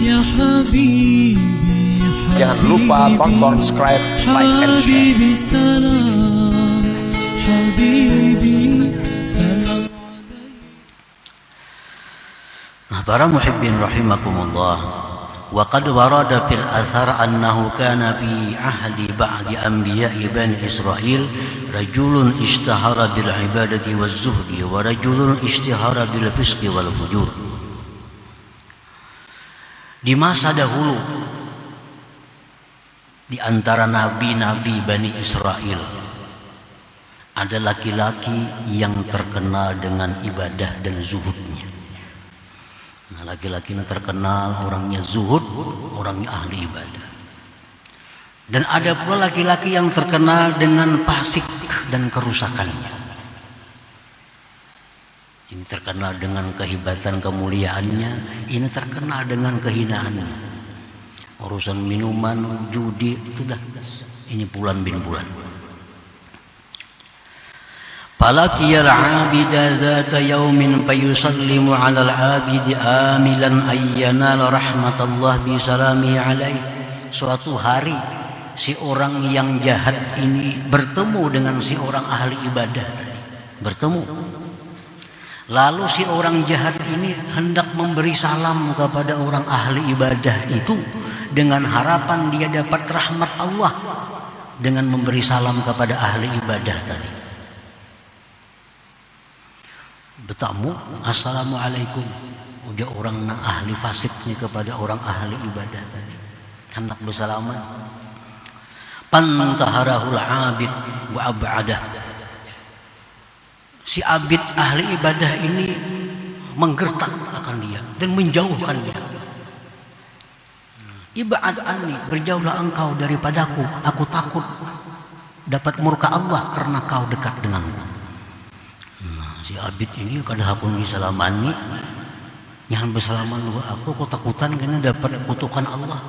يا حبيبي Jangan lupa tonton, subscribe, like, and share. حبيبي سلام حبيبي سلام. Para muhibbin rahimakumullah, wa qad warada fil athar annahu kana fi ahli ba'di anbiya'i bani Israil rajulun ishtahara bil ibadati waz zuhdi wa rajulun ishtahara bil fisqi wal fujur. Di masa dahulu di antara nabi-nabi Bani Israel ada laki-laki yang terkenal dengan ibadah dan zuhudnya. Nah, laki-laki yang terkenal orangnya zuhud, orangnya ahli ibadah. Dan ada pula laki-laki yang terkenal dengan fasik dan kerusakannya. Ini terkenal dengan kehebatan kemuliaannya, ini terkenal dengan kehinaannya. Urusan minuman, judi, sudah ini bulan bin bulan. Falaqiyal 'abida dzata yaumin fayusallimu 'alal 'abidi amilan ayyanal rahmatallah bi salami 'alaihi. Suatu hari si orang yang jahat ini bertemu dengan si orang ahli ibadah tadi. Bertemu. Lalu si orang jahat ini hendak memberi salam kepada orang ahli ibadah itu dengan harapan dia dapat rahmat Allah dengan memberi salam kepada ahli ibadah tadi. Bertamu, assalamualaikum. Udah orang ahli fasiknya kepada orang ahli ibadah tadi. Hendak bersalaman. Pantaharahul abid wa ab'adah. Si abid ahli ibadah ini menggertak akan dia dan menjauhkan dia. Ibad anni, berjauhlah engkau daripadaku, aku takut dapat murka Allah karena kau dekat denganku. Si abid ini kada hakun disalamani, jangan bersalaman lu aku takutan karena dapat kutukan Allah.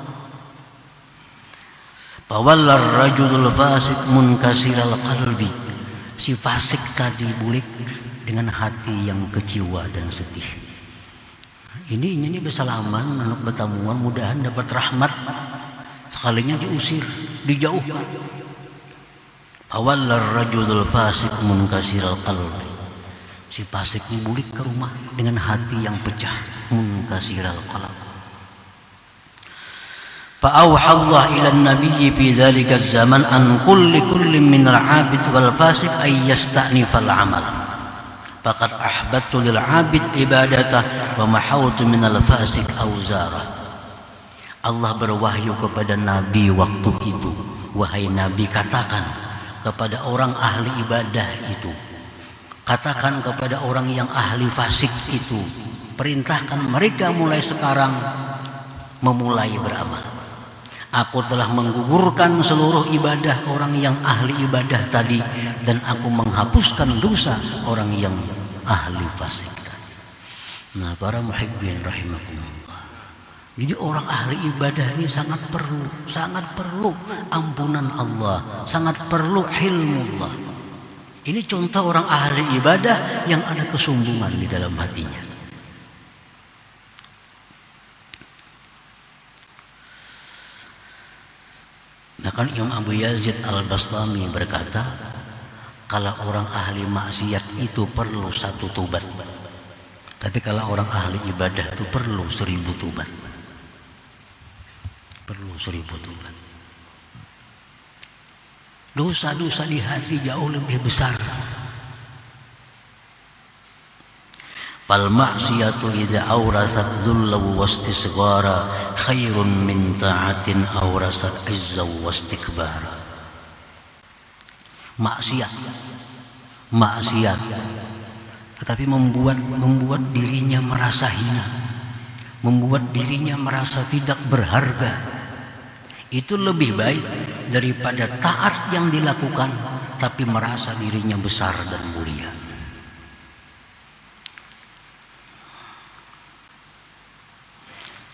Fawallar rajulul fasik munkasiral qalbi. Si fasik tadi bulik dengan hati yang kecewa dan sedih. Ini bersalaman, anak bertamuan, mudahan dapat rahmat. Sekalinya diusir, dijauhkan. Fawallar rajulul fasik munkasiral qalbi. Si fasik ini bulik ke rumah dengan hati yang pecah, munkasiral qalb. Fa'auha Allah ila an-nabiyyi fi dzalika az-zaman an kullin min al-'abid wal fasik ay yasta'nifal 'amal. Faqad ahbattu lil 'abid ibadatah wa mahawtu min al-fasik awzara. Allah berwahyu kepada Nabi waktu itu, wahai Nabi, katakan kepada orang ahli ibadah itu, katakan kepada orang yang ahli fasik itu, perintahkan mereka mulai sekarang memulai beramal. Aku telah menggugurkan seluruh ibadah orang yang ahli ibadah tadi, dan aku menghapuskan dosa orang yang ahli fasik tadi. Nah, para muhibbin rahimakumullah. Jadi orang ahli ibadah ini sangat perlu ampunan Allah, sangat perlu ilmu Allah. Ini contoh orang ahli ibadah yang ada kesombongan di dalam hatinya. Bahkan Imam Abu Yazid Al-Bastami berkata, kalau orang ahli maksiat itu perlu 1 tobat, tapi kalau orang ahli ibadah itu perlu 1000 tobat. Perlu 1000 tobat. Dosa-dosa di hati jauh lebih besar. Fal ma'siyatu idza awrasat dhullu wastisghara khairun min ta'atin awrasat izza wastikbara. Maksiat tetapi membuat dirinya merasa hina, membuat dirinya merasa tidak berharga, itu lebih baik daripada taat yang dilakukan tapi merasa dirinya besar dan mulia.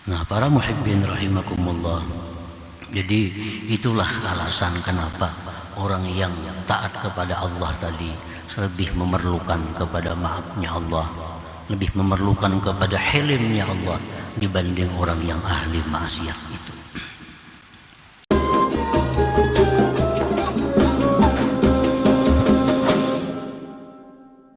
Nah, para muhibbin rahimakumullah, jadi itulah alasan kenapa orang yang taat kepada Allah tadi lebih memerlukan kepada maafnya Allah, lebih memerlukan kepada hilimnya Allah dibanding orang yang ahli maksiat itu.